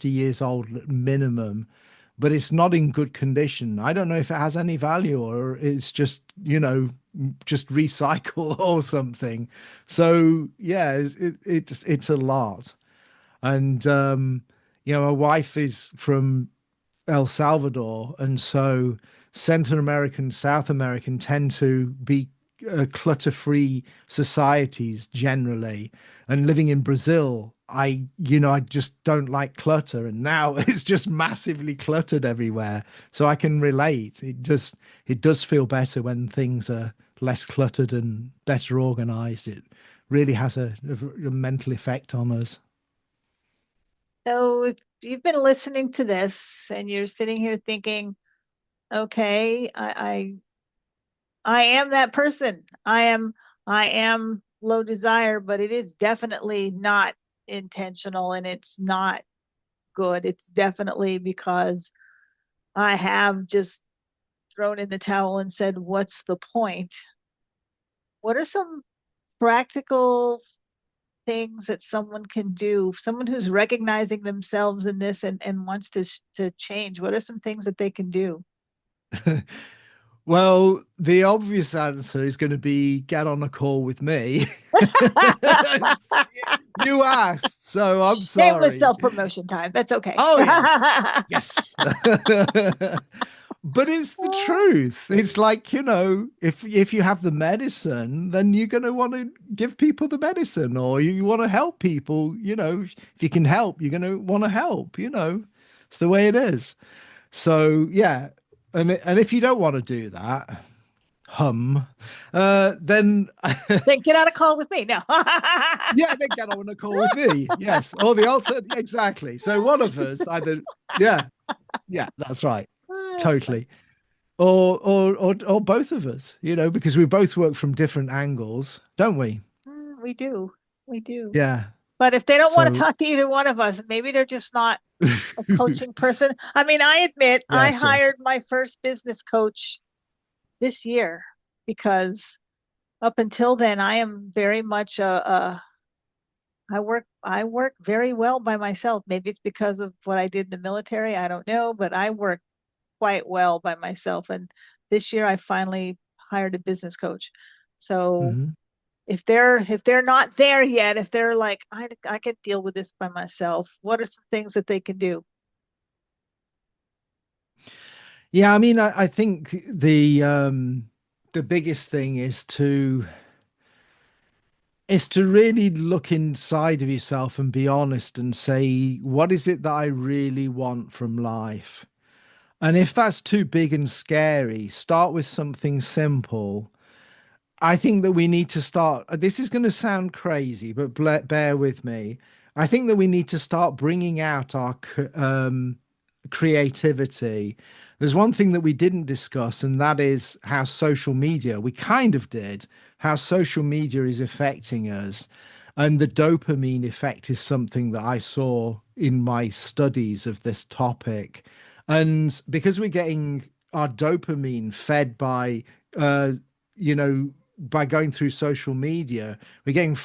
years old minimum, but it's not in good condition. I don't know if it has any value or it's just, just recycle or something. So yeah, it's a lot. And my wife is from El Salvador, and so Central American, South American tend to be clutter-free societies generally. And living in Brazil, I just don't like clutter, and now it's just massively cluttered everywhere. So I can relate. It does feel better when things are less cluttered and better organized. It really has a mental effect on us. So if you've been listening to this and you're sitting here thinking, okay, I am that person. I am low desire, but it is definitely not intentional and it's not good. It's definitely because I have just thrown in the towel and said, what's the point? What are some practical things that someone can do? Someone who's recognizing themselves in this and wants to change. What are some things that they can do? Well, the obvious answer is going to be get on a call with me. You asked, so I'm Shameless sorry. self-promotion time. That's okay. Oh, yes. Yes. But it's the truth. It's like, if you have the medicine, then you're going to want to give people the medicine, or you want to help people, if you can help, you're going to want to help. It's the way it is. So, yeah. And if you don't want to do that, then Then get on a call with me. No. yeah, then get on a call with me. Yes. Or the alter, exactly. So one of us either, yeah, yeah, that's right. That's fun. Totally. Or both of us, because we both work from different angles, don't we? We do. We do. Yeah. But if they don't want to So talk to either one of us, maybe they're just not a coaching person. I mean, I admit I yes, yes. hired my first business coach this year because up until then, I am very much I work very well by myself. Maybe it's because of what I did in the military. I don't know, but I work quite well by myself. And this year I finally hired a business coach. So Mhm. if they're not there yet, if they're like, I can deal with this by myself, what are some things that they can do? Yeah, I mean, I think the biggest thing is to really look inside of yourself and be honest and say, what is it that I really want from life? And if that's too big and scary, start with something simple. I think that we need to start. This is going to sound crazy, but bear with me. I think that we need to start bringing out our creativity. There's one thing that we didn't discuss, and that is how social media, we kind of did, how social media is affecting us. And the dopamine effect is something that I saw in my studies of this topic. And because we're getting our dopamine fed uh, you know, by going through social media, we're getting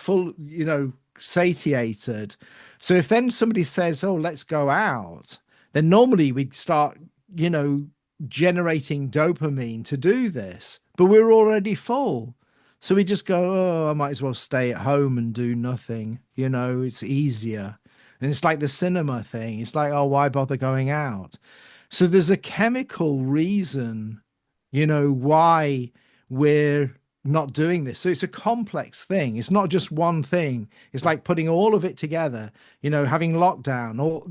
satiated. So if then somebody says, "Oh, let's go out," then normally we'd start, you know, generating dopamine to do this, but we're already full. So we just go, "Oh, I might as well stay at home and do nothing." It's easier. And it's like the cinema thing. It's like, oh, why bother going out? So there's a chemical reason, why we're not doing this. So it's a complex thing. It's not just one thing. It's like putting all of it together, having lockdown, or,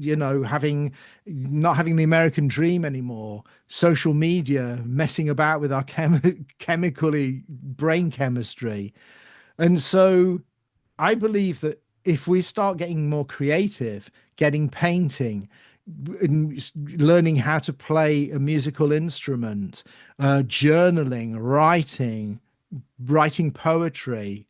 having not having the American dream anymore, social media, messing about with our chemically brain chemistry. And so I believe that if we start getting more creative, getting painting, learning how to play a musical instrument, journaling, writing poetry,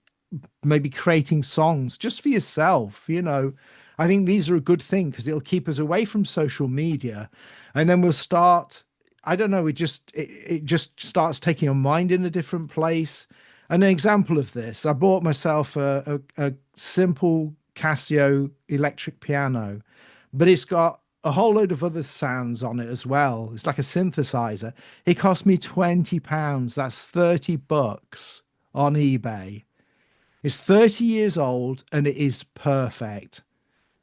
maybe creating songs just for yourself, I think these are a good thing because it'll keep us away from social media. And then we'll start, I don't know, it just starts taking your mind in a different place. An example of this, I bought myself a simple Casio electric piano, but it's got a whole load of other sounds on it as well. It's like a synthesizer. It cost me £20. That's $30 on eBay. It's 30 years old and it is perfect.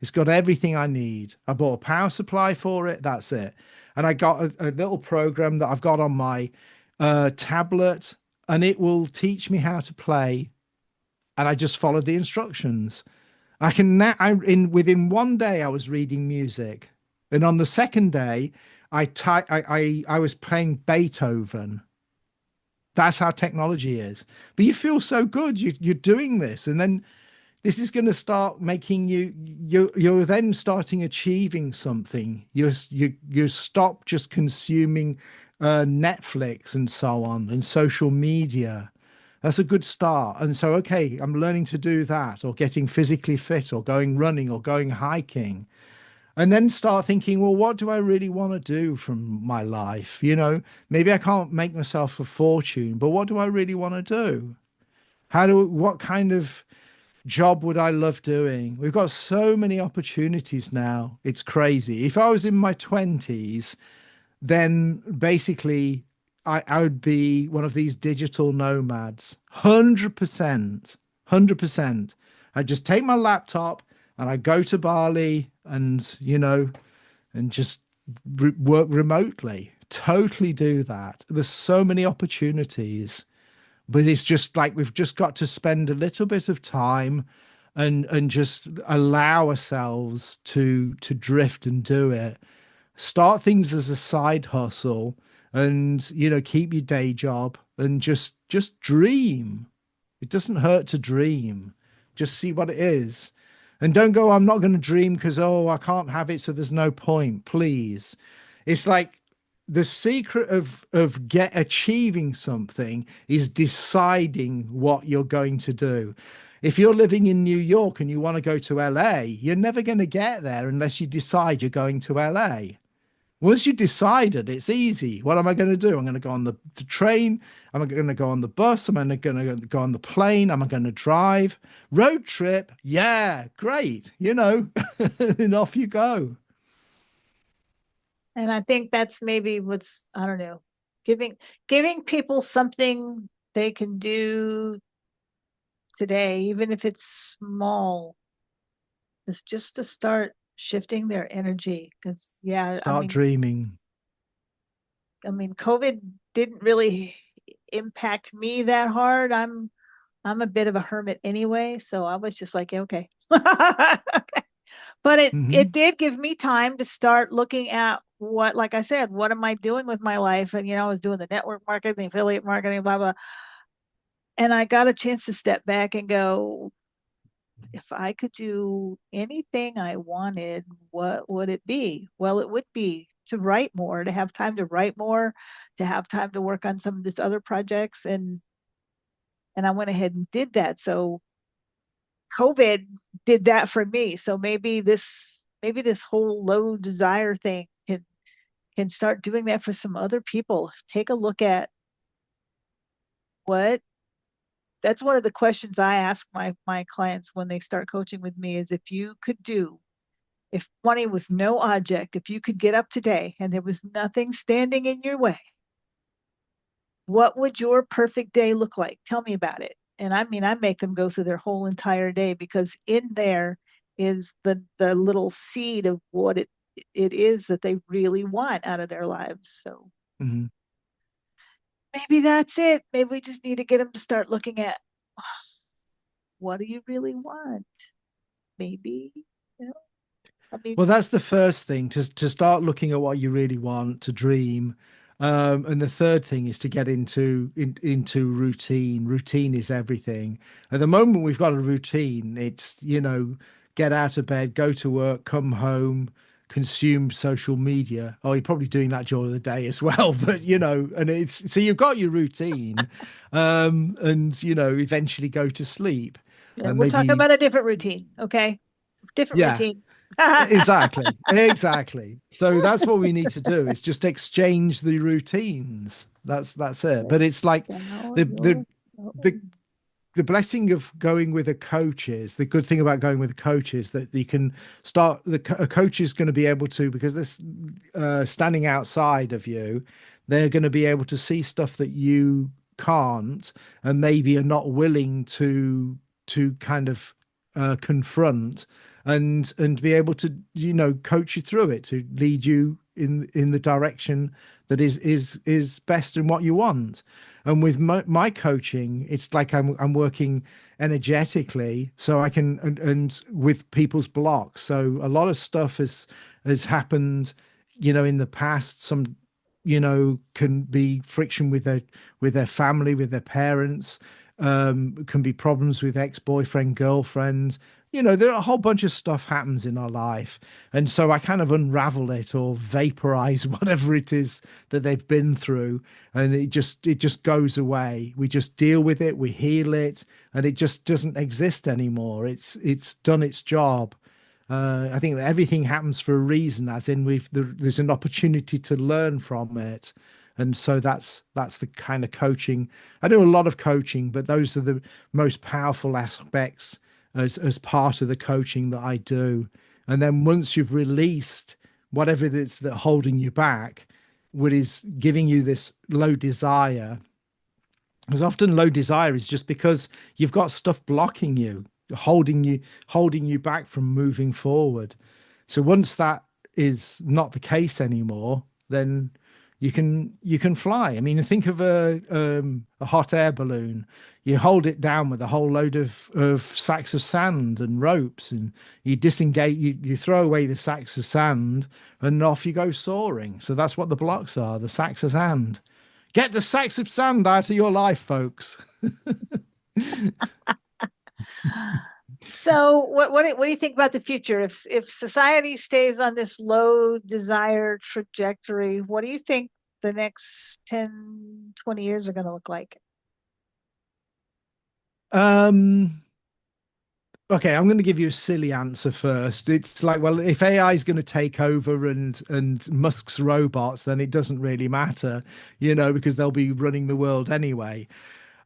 It's got everything I need. I bought a power supply for it. That's it. And I got a little program that I've got on my tablet, and it will teach me how to play. And I just followed the instructions. I can now, within one day, I was reading music. And on the second day, I was playing Beethoven. That's how technology is. But you feel so good. You're doing this, and then this is going to start making you're then starting achieving something. You stop just consuming Netflix and so on and social media. That's a good start. And so, okay, I'm learning to do that, or getting physically fit, or going running, or going hiking. And then start thinking, well, what do I really want to do from my life? Maybe I can't make myself a fortune, but what do I really want to do? What kind of job would I love doing? We've got so many opportunities now. It's crazy. If I was in my 20s, then basically I would be one of these digital nomads. 100%. 100%. I'd just take my laptop and I go to Bali and, and just work remotely. Totally do that. There's so many opportunities, but it's just like we've just got to spend a little bit of time and just allow ourselves to drift and do it. Start things as a side hustle, and keep your day job, and just dream. It doesn't hurt to dream. Just see what it is. And don't go, I'm not going to dream because, oh, I can't have it, so there's no point. Please. It's like the secret of get achieving something is deciding what you're going to do. If you're living in New York and you want to go to LA, you're never going to get there unless you decide you're going to LA. Once you decided, it's easy. What am I going to do? I'm going to go on the train. Am I going to go on the bus? Am I going to go on the plane? Am I going to drive? Road trip? Yeah, great. And off you go. And I think that's maybe what's, I don't know, giving people something they can do today, even if it's small, is just to start shifting their energy. Because yeah, Start dreaming. COVID didn't really impact me that hard. I'm a bit of a hermit anyway, so I was just like, okay. But it Hmm. did give me time to start looking at what, like I said, what am I doing with my life? And I was doing the network marketing, the affiliate marketing, blah blah. And I got a chance to step back and go, if I could do anything I wanted, what would it be? Well, it would be to write more, to have time to write more, to have time to work on some of these other projects. And I went ahead and did that. So COVID did that for me. So maybe this whole low desire thing can start doing that for some other people. Take a look at what that's one of the questions I ask my clients when they start coaching with me is if money was no object, if you could get up today and there was nothing standing in your way, what would your perfect day look like? Tell me about it. And I make them go through their whole entire day because in there is the little seed of what it is that they really want out of their lives. So Hmm. maybe that's it. Maybe we just need to get them to start looking at, what do you really want? Maybe, you know, I mean, Well, that's the first thing, to start looking at what you really want, to dream. And the third thing is to get into routine. Routine is everything. At the moment, we've got a routine. It's, get out of bed, go to work, come home, consume social media. Oh, you're probably doing that during the day as well, but and it's so you've got your routine, and eventually go to sleep, yeah, and we're talking maybe about a different routine. Okay. Different yeah. routine. Exactly. Exactly. So that's what we need to do is just exchange the routines. That's it. But it's like Now the the you're the the blessing of going with a coach is the good thing about going with a coach is that you can start a coach is going to be able to, because this standing outside of you, they're going to be able to see stuff that you can't, and maybe are not willing to kind of confront, and be able to coach you through it, to lead you in the direction that is best in what you want. And with my coaching, it's like I'm working energetically, so I can, and with people's blocks. So a lot of stuff has happened, in the past. Some, can be friction with their family, with their parents. Can be problems with ex-boyfriend, girlfriends. There are a whole bunch of stuff happens in our life, and so I kind of unravel it or vaporize whatever it is that they've been through, and it just goes away. We just deal with it, we heal it, and it just doesn't exist anymore. It's done its job. I think that everything happens for a reason, as in there's an opportunity to learn from it. And so that's the kind of coaching. I do a lot of coaching, but those are the most powerful aspects as part of the coaching that I do. And then once you've released whatever it is that holding you back, what is giving you this low desire, because often low desire is just because you've got stuff blocking you, holding you back from moving forward. So once that is not the case anymore, then you can fly. I mean, think of a hot air balloon. You hold it down with a whole load of sacks of sand and ropes, and you disengage. You throw away the sacks of sand, and off you go soaring. So that's what the blocks are, the sacks of sand. Get the sacks of sand out of your life, folks. so what do you think about the future? If society stays on this low desire trajectory, what do you think the next 10, 20 years are going to look like? Um, okay, I'm going to give you a silly answer first. It's like, well, if AI is going to take over and Musk's robots, then it doesn't really matter, because they'll be running the world anyway.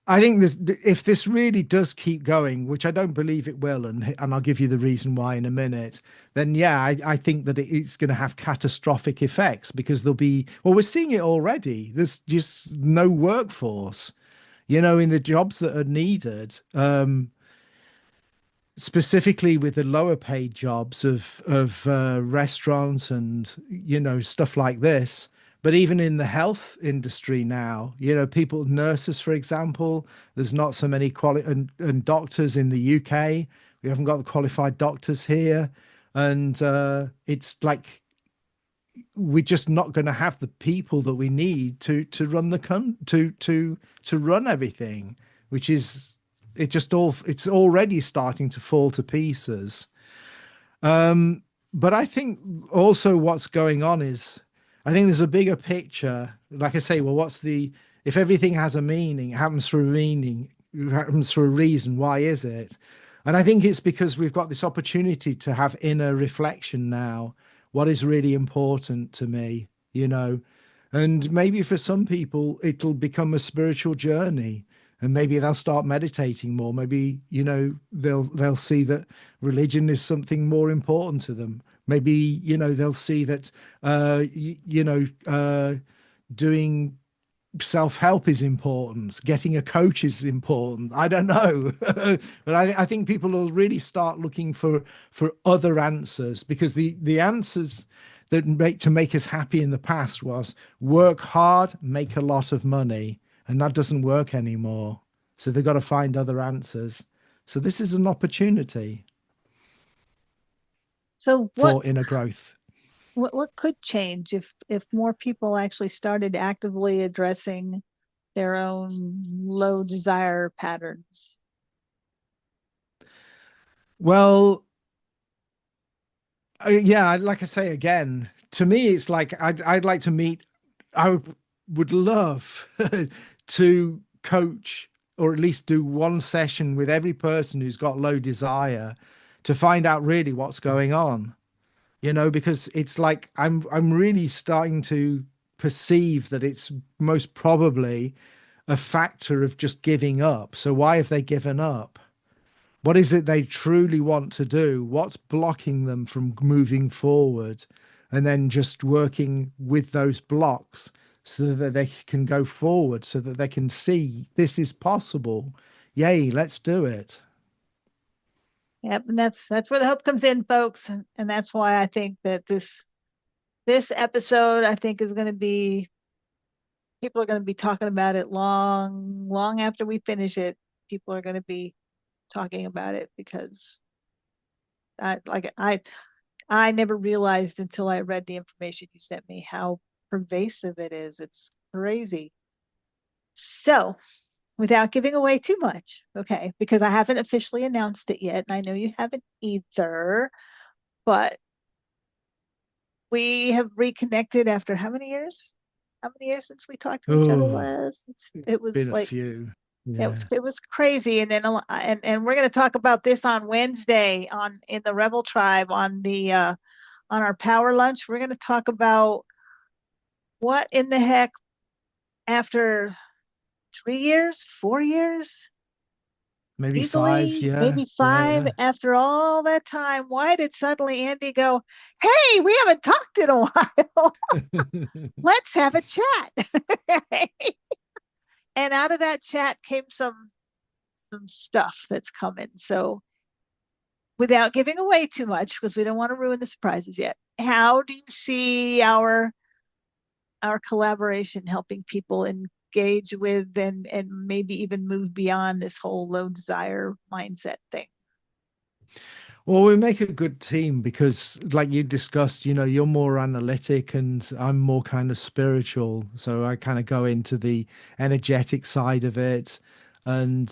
I think if this really does keep going, which I don't believe it will, and I'll give you the reason why in a minute, then yeah, I think that it's going to have catastrophic effects, because well, we're seeing it already. There's just no workforce, in the jobs that are needed. Specifically with the lower paid jobs of restaurants and stuff like this. But even in the health industry now, people, nurses, for example, there's not so many and doctors in the UK. We haven't got the qualified doctors here, and it's like we're just not going to have the people that we need to run to run everything, which is it's already starting to fall to pieces. But I think also what's going on is, I think there's a bigger picture. Like I say, well, if everything has a meaning, it happens for a meaning, it happens for a reason. Why is it? And I think it's because we've got this opportunity to have inner reflection now. What is really important to me, And maybe for some people, it'll become a spiritual journey, and maybe they'll start meditating more. Maybe, they'll see that religion is something more important to them. Maybe, they'll see that, doing self-help is important, getting a coach is important. I don't know. But I think people will really start looking for other answers, because the answers that make us happy in the past was work hard, make a lot of money. and that doesn't work anymore. So they've got to find other answers. So this is an opportunity So for inner growth. what could change if more people actually started actively addressing their own low desire patterns? Well, yeah, like I say again, to me, it's like I'd like to meet. I would love to coach or at least do one session with every person who's got low desire to find out really what's going on. Because it's like I'm really starting to perceive that it's most probably a factor of just giving up. So why have they given up? What is it they truly want to do? What's blocking them from moving forward? And then just working with those blocks so that they can go forward, so that they can see this is possible. Yay, let's do it. Yep, and that's where the hope comes in, folks, and that's why I think that this episode I think is going to be people are going to be talking about it long after we finish it. People are going to be talking about it because I never realized until I read the information you sent me how pervasive it is. It's crazy. So, without giving away too much, okay, because I haven't officially announced it yet, and I know you haven't either, but we have reconnected after how many years? How many years since we talked to each other Oh, last? It was been a like few. it Yeah. was it was crazy, and then and we're going to talk about this on Wednesday on in the Rebel Tribe on our power lunch. We're going to talk about what in the heck after 3 years, 4 years, Maybe five. easily, Yeah. maybe five Yeah. after all that time. Why did suddenly Andy go, "Hey, we haven't talked in a while. Yeah. Let's have a chat." And out of that chat came some stuff that's coming. So without giving away too much, because we don't want to ruin the surprises yet, how do you see our collaboration helping people engage with and maybe even move beyond this whole low desire mindset thing? Well, we make a good team because, like you discussed, you're more analytic and I'm more kind of spiritual. So I kind of go into the energetic side of it, and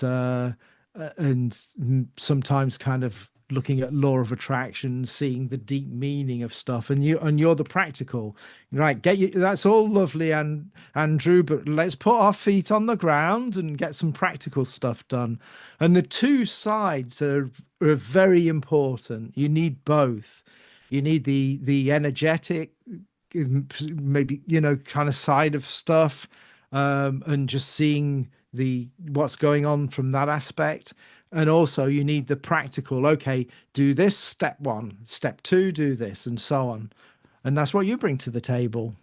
sometimes kind of looking at law of attraction, seeing the deep meaning of stuff. And you're the practical, right? Get you. That's all lovely, and Andrew, but let's put our feet on the ground and get some practical stuff done. And the two sides are very important. You need both. You need the energetic, maybe kind of side of stuff, and just seeing the what's going on from that aspect. And also, you need the practical. Okay, do this step one, step two, do this, and so on. And that's what you bring to the table.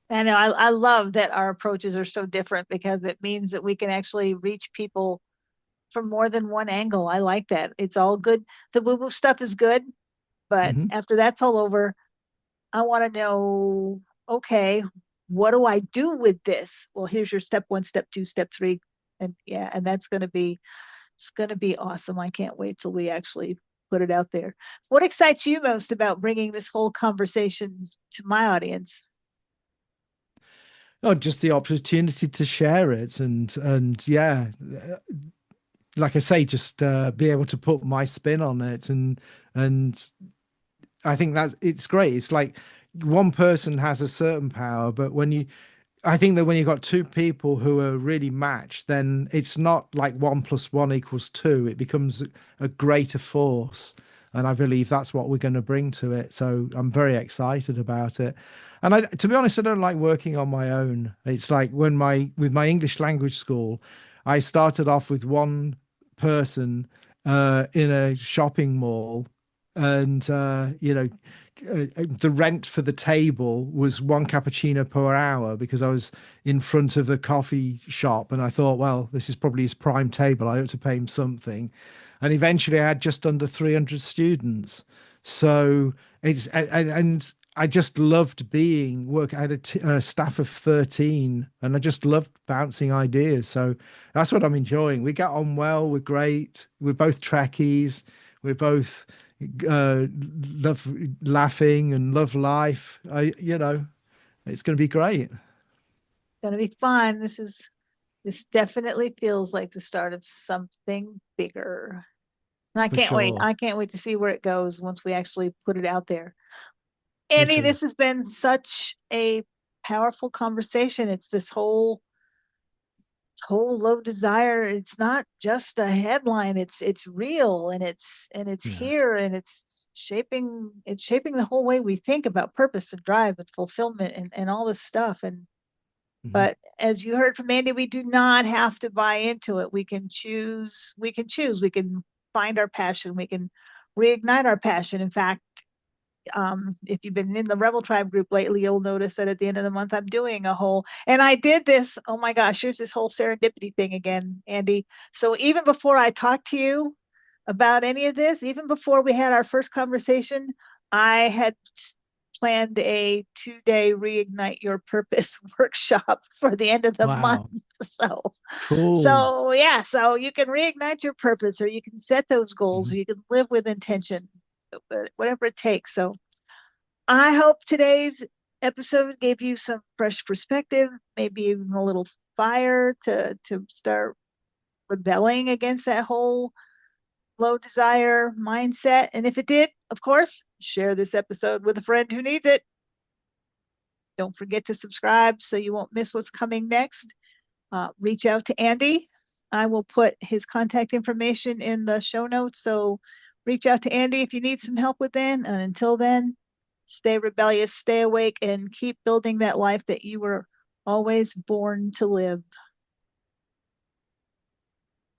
I know I love that our approaches are so different because it means that we can actually reach people from more than one angle. I like that. It's all good. The woo woo stuff is good, but Hmm. after that's all over, I want to know, okay, what do I do with this? Well, here's your step one, step two, step three. And yeah, and that's going to be, it's going to be awesome. I can't wait till we actually put it out there. What excites you most about bringing this whole conversation to my audience? Oh, just the opportunity to share it, and yeah, like I say, just be able to put my spin on it, and I think that's it's great. It's like one person has a certain power, but I think that when you've got two people who are really matched, then it's not like 1 + 1 = 2. It becomes a greater force. And I believe that's what we're going to bring to it. So I'm very excited about it. And to be honest, I don't like working on my own. It's like with my English language school, I started off with one person in a shopping mall, and the rent for the table was one cappuccino per hour because I was in front of the coffee shop, and I thought, well, this is probably his prime table. I ought to pay him something. And eventually I had just under 300 students. So and I just loved being work. I had a staff of 13 and I just loved bouncing ideas. So that's what I'm enjoying. We get on well. We're great. We're both Trekkies. We're both uh, love laughing and love life. It's going to be great Gonna be fun. This definitely feels like the start of something bigger. And I for can't wait. sure. I can't wait to see where it goes once we actually put it out there. Me Andy, too. this has been such a powerful conversation. It's this whole low desire. It's not just a headline. It's real and it's Yeah. here and it's shaping the whole way we think about purpose and drive and fulfillment and all this stuff. And Mhm. but as you heard from Andy, we do not have to buy into it. We can find our passion. We can reignite our passion. In fact, if you've been in the Rebel Tribe group lately, you'll notice that at the end of the month, I'm doing a whole, and I did this. Oh my gosh, here's this whole serendipity thing again, Andy. So even before I talked to you about any of this, even before we had our first conversation, I had planned a 2-day reignite your purpose workshop for the end of the month. Wow. So, Cool. so yeah, so you can reignite your purpose, or you can set those goals, or Mhm. you can live with intention, whatever it takes. So I hope today's episode gave you some fresh perspective, maybe even a little fire to start rebelling against that whole low desire mindset. And if it did, of course, share this episode with a friend who needs it. Don't forget to subscribe so you won't miss what's coming next. Reach out to Andy. I will put his contact information in the show notes. So reach out to Andy if you need some help with that. And until then, stay rebellious, stay awake, and keep building that life that you were always born to live.